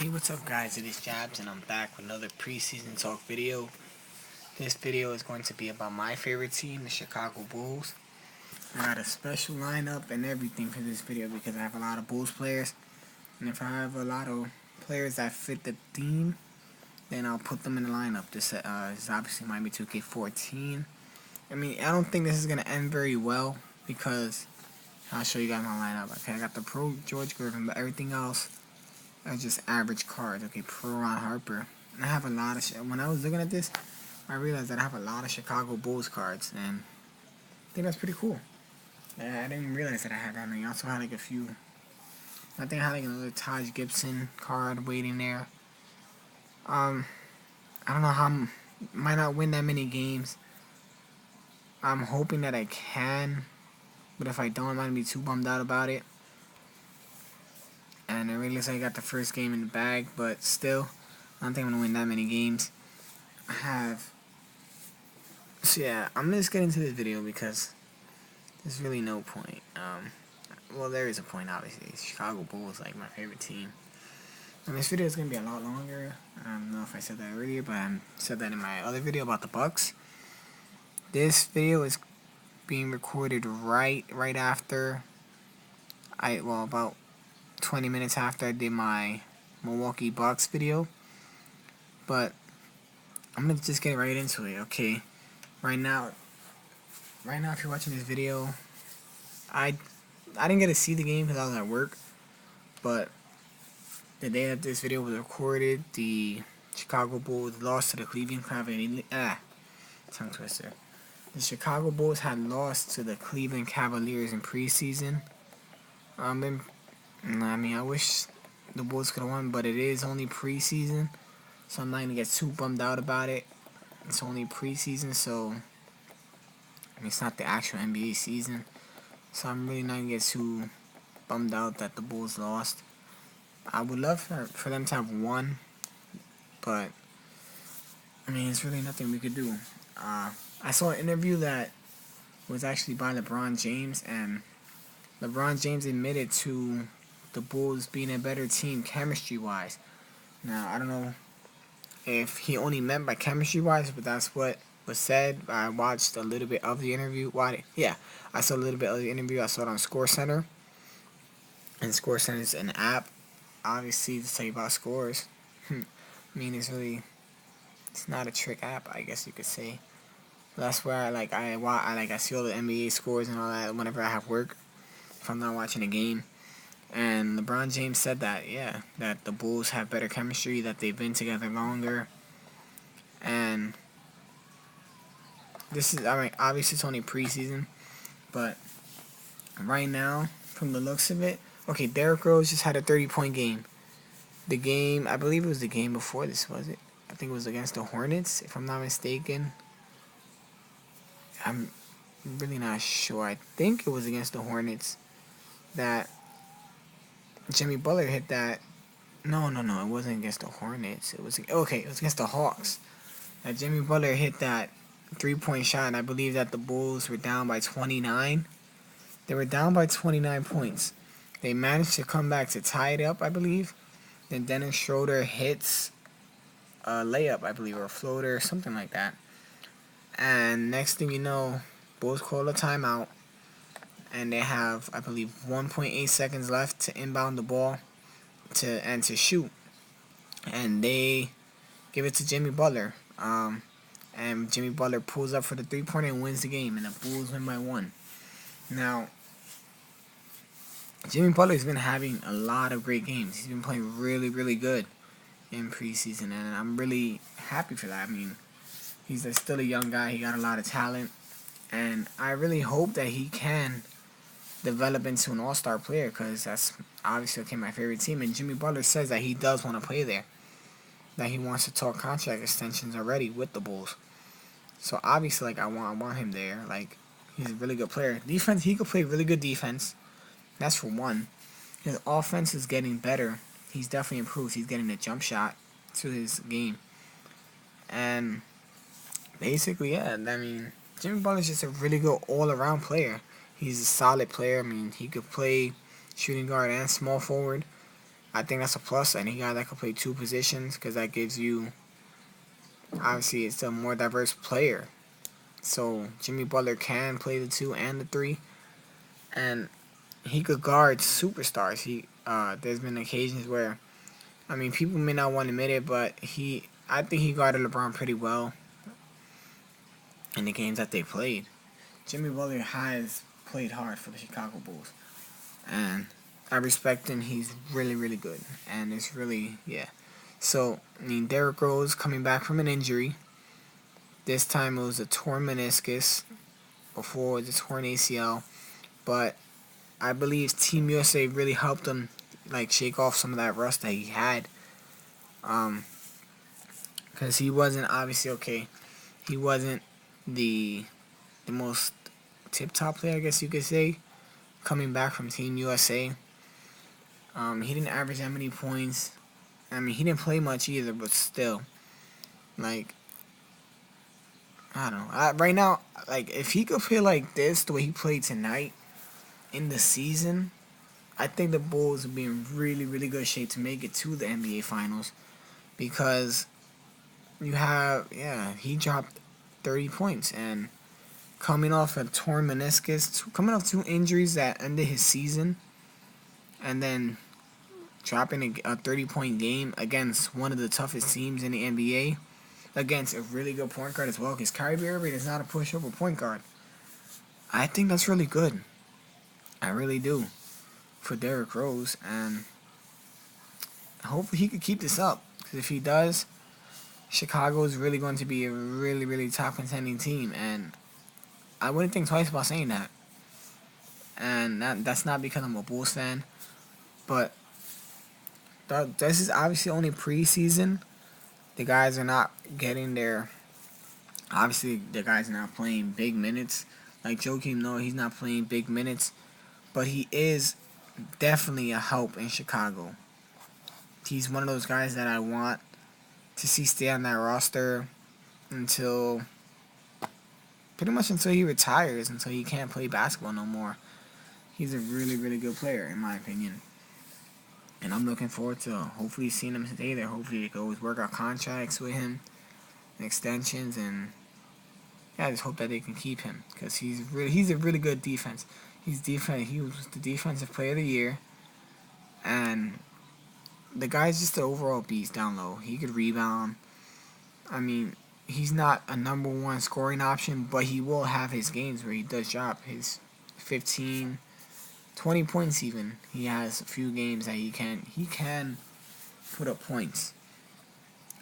Hey, what's up guys, it is Jabs and I'm back with another preseason talk video. This video is going to be about my favorite team, the Chicago Bulls. I got a special lineup and everything for this video because I have a lot of Bulls players. And if I have a lot of players that fit the theme, then I'll put them in the lineup. This is obviously MyNba2k14. I don't think this is going to end very well because I'll show you guys my lineup. Okay, I got the Pro George Griffin, but everything else are just average cards. Okay, Pro Ron Harper. And I have a lot of when I was looking at this, I realized that I have a lot of Chicago Bulls cards, and I think that's pretty cool. I didn't realize that I had that many. I also had like a few. I think I had like another Taj Gibson card waiting there. I don't know how might not win that many games. I'm hoping that I can, but if I don't, I might be too bummed out about it. And it really looks like I got the first game in the bag, but still, I don't think I'm going to win that many games. So yeah, I'm just getting into this video because there's really no point. Well, there is a point, obviously. Chicago Bulls like my favorite team. And this video is going to be a lot longer. I don't know if I said that earlier, but I said that in my other video about the Bucks. This video is being recorded right after about 20 minutes after I did my Milwaukee Bucks video. But I'm gonna just get right into it. Okay, right now if you're watching this video, I didn't get to see the game because I was at work, but the day that this video was recorded, the Chicago Bulls lost to the Cleveland Cavaliers. Tongue twister. The Chicago Bulls had lost to the Cleveland Cavaliers in preseason. I wish the Bulls could have won, but it is only preseason, so I'm not gonna get too bummed out about it. It's only preseason, so it's not the actual NBA season, so I'm really not gonna get too bummed out that the Bulls lost. I would love for them to have won, but it's really nothing we could do. I saw an interview that was actually by LeBron James, and LeBron James admitted to the Bulls being a better team chemistry-wise. Now, I don't know if he only meant by chemistry-wise, but that's what was said. I watched a little bit of the interview. I saw a little bit of the interview. I saw it on ScoreCenter. And ScoreCenter is an app, obviously, to tell you about scores. It's not a trick app, I guess you could say. That's where I see all the NBA scores and all that whenever I have work, if I'm not watching a game. And LeBron James said that, that the Bulls have better chemistry, that they've been together longer. And this is, obviously it's only preseason, but right now, from the looks of it, okay, Derrick Rose just had a 30-point game. The game, I believe it was the game before this, was it? I think it was against the Hornets, if I'm not mistaken. I'm really not sure. I think it was against the Hornets that Jimmy Butler hit that. No, it wasn't against the Hornets. It was against the Hawks. That Jimmy Butler hit that 3-point shot, and I believe that the Bulls were down by 29. They were down by 29 points. They managed to come back to tie it up, I believe. Then Dennis Schroeder hits a layup, I believe, or a floater, something like that. And next thing you know, Bulls call a timeout. And they have, I believe, 1.8 seconds left to inbound the ball to shoot. And they give it to Jimmy Butler. And Jimmy Butler pulls up for the 3-pointer and wins the game. And the Bulls win by 1. Now, Jimmy Butler's been having a lot of great games. He's been playing really, really good in preseason. And I'm really happy for that. He's still a young guy. He got a lot of talent. And I really hope that he can develop into an all-star player, because that's obviously my favorite team. And Jimmy Butler says that he does want to play there, that he wants to talk contract extensions already with the Bulls. So obviously, I want him there. He's a really good player. Defense, he could play really good defense. That's for one. His offense is getting better. He's definitely improved. He's getting a jump shot to his game. And basically, Jimmy Butler's just a really good all-around player. He's a solid player. He could play shooting guard and small forward. I think that's a plus. And he got that can play two positions because that gives you, obviously, it's a more diverse player. So Jimmy Butler can play the 2 and the 3, and he could guard superstars. There's been occasions where, I mean, people may not want to admit it, but I think he guarded LeBron pretty well in the games that they played. Jimmy Butler has played hard for the Chicago Bulls, and I respect him. He's really, really good, and it's really, yeah. So, I mean, Derrick Rose coming back from an injury. This time it was a torn meniscus. Before it was a torn ACL, but I believe Team USA really helped him, like, shake off some of that rust that he had. Because he wasn't, obviously, okay, he wasn't the most tip-top player, I guess you could say, coming back from Team USA. He didn't average that many points. I mean, he didn't play much either, but still, like, I don't know. Right now, like, if he could play like this, the way he played tonight in the season, I think the Bulls would be in really, really good shape to make it to the NBA Finals. Because he dropped 30 points. And coming off a torn meniscus, coming off 2 injuries that ended his season, and then dropping a 30-point game against one of the toughest teams in the NBA, against a really good point guard as well, because Kyrie Irving is not a pushover point guard. I think that's really good. I really do. For Derrick Rose, and hopefully he could keep this up, because if he does, Chicago is really going to be a really, really top contending team, and I wouldn't think twice about saying that. And that's not because I'm a Bulls fan, but this is obviously only preseason. The guys are not getting their, obviously the guys are not playing big minutes. Like Joakim Noah, he's not playing big minutes, but he is definitely a help in Chicago. He's one of those guys that I want to see stay on that roster until pretty much until he retires, until he can't play basketball no more. He's a really, really good player in my opinion. And I'm looking forward to hopefully seeing him stay there. Hopefully they can always work out contracts with him and extensions, and yeah, I just hope that they can keep him, because he's a really good defense. He was the defensive player of the year, and the guy's just an overall beast down low. He could rebound. I mean, he's not a number 1 scoring option, but he will have his games where he does drop his 15, 20 points even. He has a few games that he can put up points,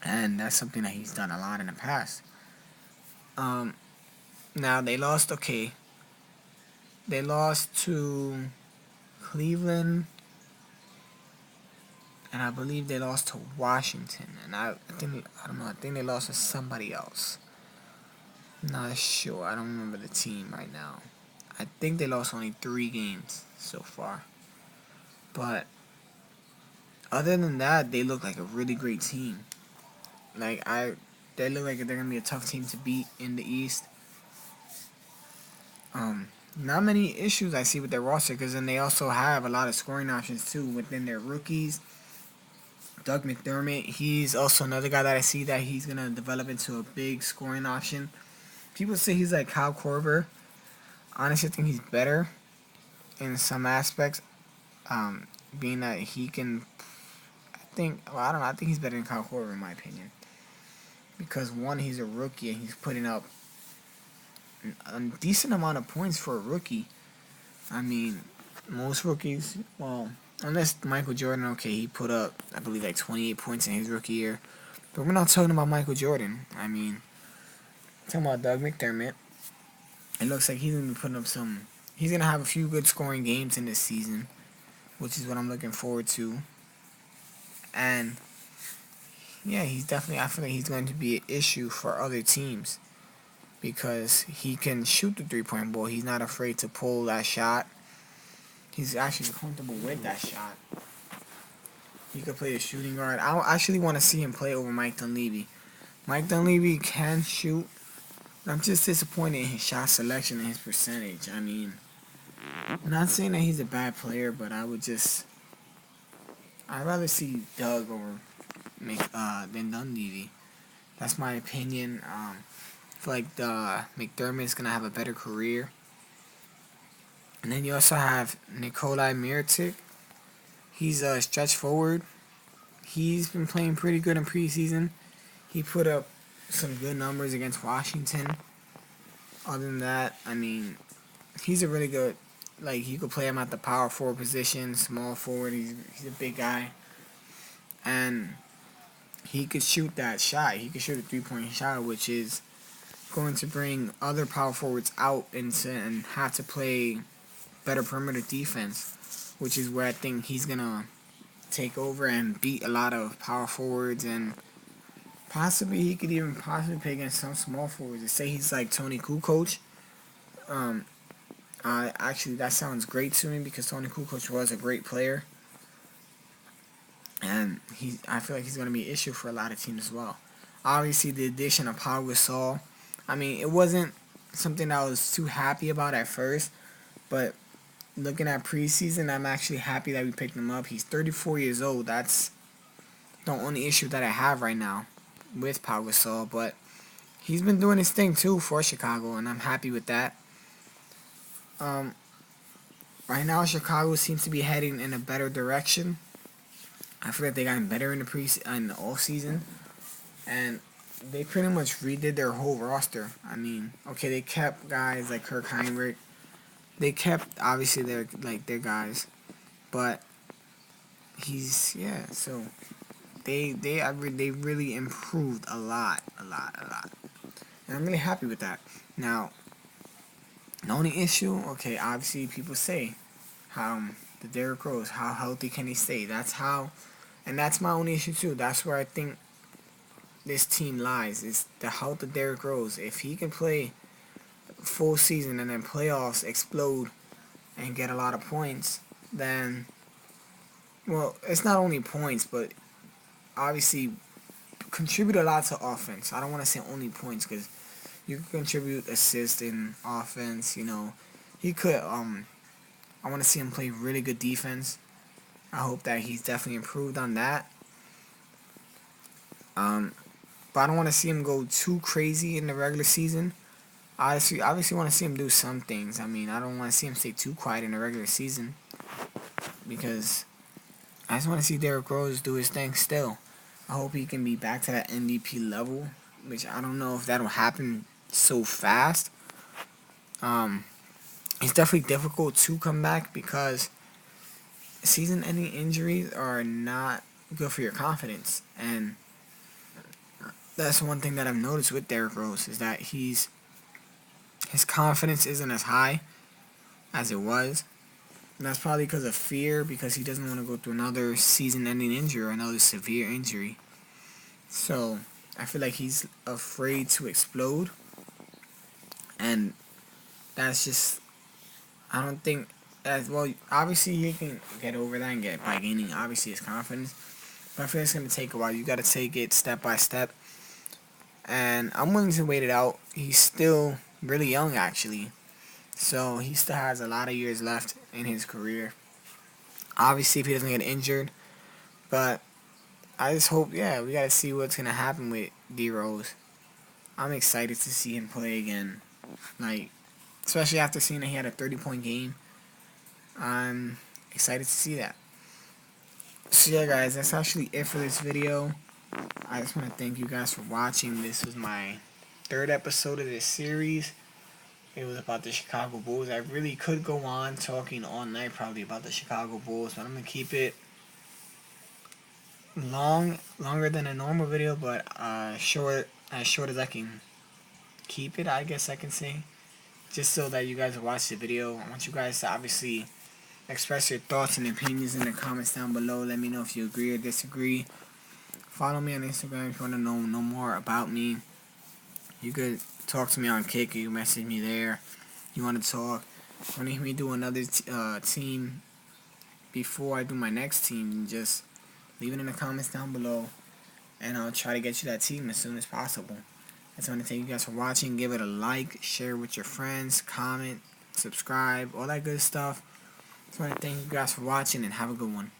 and that's something that he's done a lot in the past. Now they lost. Okay, they lost to Cleveland, and I believe they lost to Washington. And I don't know. I think they lost to somebody else. I'm not sure. I don't remember the team right now. I think they lost only 3 games so far. But other than that, they look like a really great team. They look like they're gonna be a tough team to beat in the East. Not many issues I see with their roster, because then they also have a lot of scoring options too within their rookies. Doug McDermott, he's also another guy that I see that he's gonna develop into a big scoring option. People say he's like Kyle Korver. Honestly, I think he's better in some aspects. Being that he can, I don't know. I think he's better than Kyle Korver in my opinion, because one, he's a rookie and he's putting up a decent amount of points for a rookie. I mean, most rookies, well, unless Michael Jordan, okay, he put up, I believe, like 28 points in his rookie year. But we're not talking about Michael Jordan. I mean, talking about Doug McDermott. It looks like he's going to be putting up he's going to have a few good scoring games in this season, which is what I'm looking forward to. And, yeah, I feel like he's going to be an issue for other teams, because he can shoot the 3-point ball. He's not afraid to pull that shot. He's actually comfortable with that shot. He could play a shooting guard. I actually want to see him play over Mike Dunleavy. Mike Dunleavy can shoot, but I'm just disappointed in his shot selection and his percentage. I mean, I'm not saying that he's a bad player, but I would just I'd rather see Doug over than Dunleavy. That's my opinion. I feel like McDermott's gonna have a better career. And then you also have Nikolai Mirotic. He's a stretch forward. He's been playing pretty good in preseason. He put up some good numbers against Washington. Other than that, I mean, he's a really good, like, you could play him at the power forward position, small forward. He's a big guy. And he could shoot that shot. He could shoot a three-point shot, which is going to bring other power forwards out and have to play better perimeter defense, which is where I think he's going to take over and beat a lot of power forwards, and possibly he could even possibly play against some small forwards. They say he's like Tony Kukoc. Actually, that sounds great to me because Tony Kukoc was a great player, and I feel like he's going to be an issue for a lot of teams as well. Obviously, the addition of Pau Gasol, I mean, it wasn't something I was too happy about at first, but looking at preseason, I'm actually happy that we picked him up. He's 34 years old. That's the only issue that I have right now with Pau Gasol, but he's been doing his thing too for Chicago, and I'm happy with that. Right now, Chicago seems to be heading in a better direction. I feel like they got better in the off season, and they pretty much redid their whole roster. I mean, okay, they kept guys like Kirk Heinrich. They kept obviously their guys, but so they really improved a lot, and I'm really happy with that. Now, the only issue, okay, obviously people say how the Derrick Rose, how healthy can he stay? That's my only issue too. That's where I think this team lies, is the health of Derrick Rose. If he can play full season and then playoffs explode and get a lot of points, then, well, it's not only points, but obviously contribute a lot to offense. I don't want to say only points, because you can contribute assists in offense. He could. I want to see him play really good defense. I hope that he's definitely improved on that. But I don't want to see him go too crazy in the regular season. I obviously want to see him do some things. I mean, I don't want to see him stay too quiet in the regular season, because I just want to see Derrick Rose do his thing still. I hope he can be back to that MVP level, which I don't know if that'll happen so fast. It's definitely difficult to come back because season-ending injuries are not good for your confidence, and that's one thing that I've noticed with Derrick Rose, is that his confidence isn't as high as it was. And that's probably because of fear, because he doesn't want to go through another season-ending injury or another severe injury. So I feel like he's afraid to explode, and that's just, I don't think as well. Obviously, he can get over that and get by gaining obviously his confidence, but I feel it's gonna take a while. You got to take it step by step, and I'm willing to wait it out. He's still really young, actually, so he still has a lot of years left in his career. Obviously, if he doesn't get injured, but I just hope, we got to see what's going to happen with D Rose. I'm excited to see him play again, especially after seeing that he had a 30-point game. I'm excited to see that. So yeah, guys, that's actually it for this video. I just want to thank you guys for watching. This was my third episode of this series. It was about the Chicago Bulls. I really could go on talking all night probably about the Chicago Bulls, but I'm going to keep it longer than a normal video, but as short as I can keep it, I guess I can say, just so that you guys will watch the video. I want you guys to obviously express your thoughts and opinions in the comments down below. Let me know if you agree or disagree. Follow me on Instagram if you want to know more about me. You could talk to me on Kick. You can message me there. You want to talk. Want to hear me do another team before I do my next team, just leave it in the comments down below, and I'll try to get you that team as soon as possible. I just want to thank you guys for watching. Give it a like, share with your friends, comment, subscribe, all that good stuff. I just want to thank you guys for watching, and have a good one.